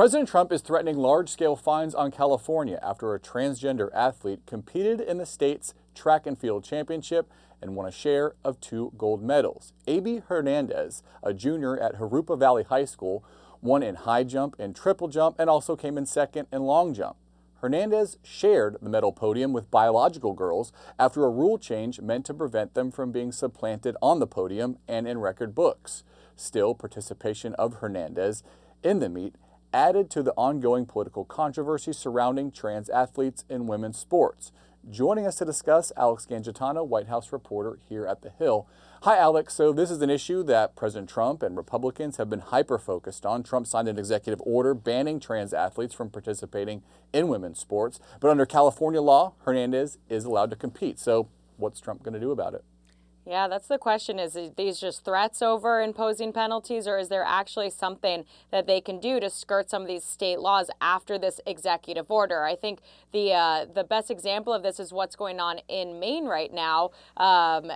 President Trump is threatening large-scale fines on California after a transgender athlete competed in the state's track and field championship and won a share of 2 gold medals. AB Hernandez, a junior at Jurupa Valley High School, won in high jump and triple jump and also came in second in long jump. Hernandez shared the medal podium with biological girls after a rule change meant to prevent them from being supplanted on the podium and in record books. Still, participation of Hernandez in the meet added to the ongoing political controversy surrounding trans athletes in women's sports. Joining us to discuss, Alex Gangitano, White House reporter here at The Hill. Hi, Alex. So this is an issue that President Trump and Republicans have been hyper-focused on. Trump signed an executive order banning trans athletes from participating in women's sports. But under California law, Hernandez is allowed to compete. So what's Trump going to do about it? Yeah, that's the question. Is these just threats over imposing penalties, or is there actually something that they can do to skirt some of these state laws after this executive order? I think the best example of this is what's going on in Maine right now.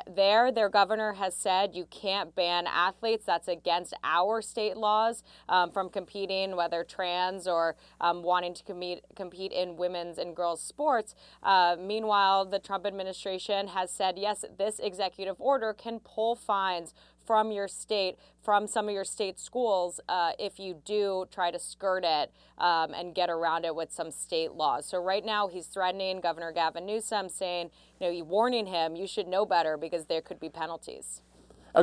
Their governor has said you can't ban athletes. That's against our state laws from competing, whether trans or wanting to compete in women's and girls' sports. Meanwhile, the Trump administration has said, yes, this executive order can pull fines from your state, from some of your state schools, if you do try to skirt it and get around it with some state laws. So right now he's threatening Governor Gavin Newsom, saying, warning him, you should know better because there could be penalties.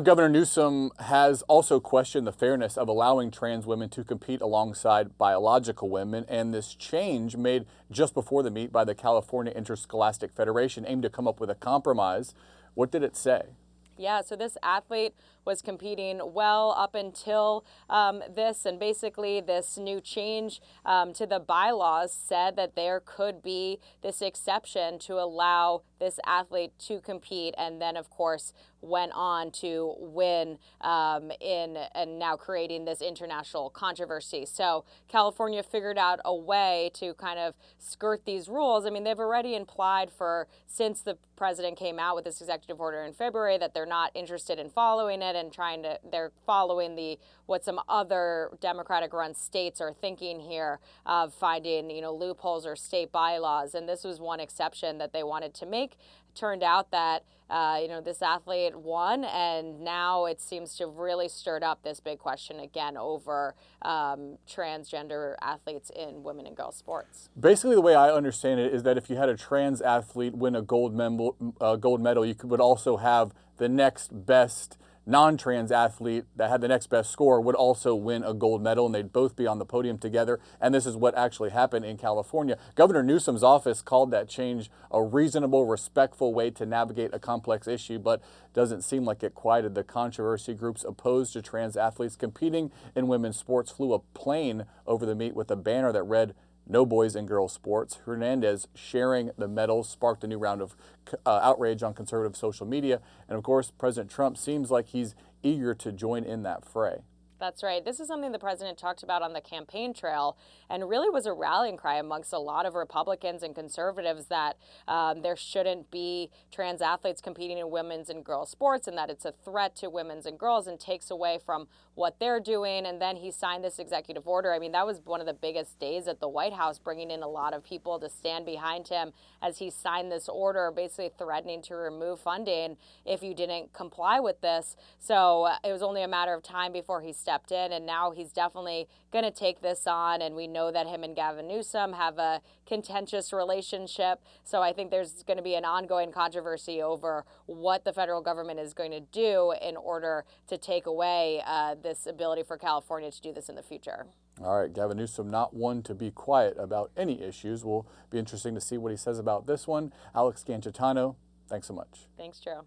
Governor Newsom has also questioned the fairness of allowing trans women to compete alongside biological women, and this change made just before the meet by the California Interscholastic Federation aimed to come up with a compromise. What did it say? Yeah, so this athlete was competing well up until this, and basically this new change to the bylaws said that there could be this exception to allow this athlete to compete, and then of course went on to win and now creating this international controversy. So California figured out a way to kind of skirt these rules. I mean, they've already implied since the president came out with this executive order in February that they're not interested in following it and they're following what some other Democratic run states are thinking here of finding, loopholes or state bylaws. And this was one exception that they wanted to make. Turned out that, this athlete won, and now it seems to have really stirred up this big question again over transgender athletes in women and girls sports. Basically, the way I understand it is that if you had a trans athlete win a gold medal, you would also have the next best non-trans athlete that had the next best score would also win a gold medal, and they'd both be on the podium together. And this is what actually happened in California. Governor Newsom's office called that change a reasonable, respectful way to navigate a complex issue, but doesn't seem like it quieted the controversy. Groups opposed to trans athletes competing in women's sports flew a plane over the meet with a banner that read, "No boys and girls sports." Hernandez sharing the medals sparked a new round of outrage on conservative social media. And of course, President Trump seems like he's eager to join in that fray. That's right. This is something the president talked about on the campaign trail and really was a rallying cry amongst a lot of Republicans and conservatives that there shouldn't be trans athletes competing in women's and girls sports, and that it's a threat to women's and girls and takes away from what they're doing. And then he signed this executive order. I mean, that was one of the biggest days at the White House, bringing in a lot of people to stand behind him as he signed this order, basically threatening to remove funding if you didn't comply with this. So it was only a matter of time before he stepped in, and now he's definitely going to take this on. And we know that him and Gavin Newsom have a contentious relationship. So I think there's going to be an ongoing controversy over what the federal government is going to do in order to take away this ability for California to do this in the future. All right, Gavin Newsom, not one to be quiet about any issues. Will be interesting to see what he says about this one. Alex Gangitano, thanks so much. Thanks, Joe.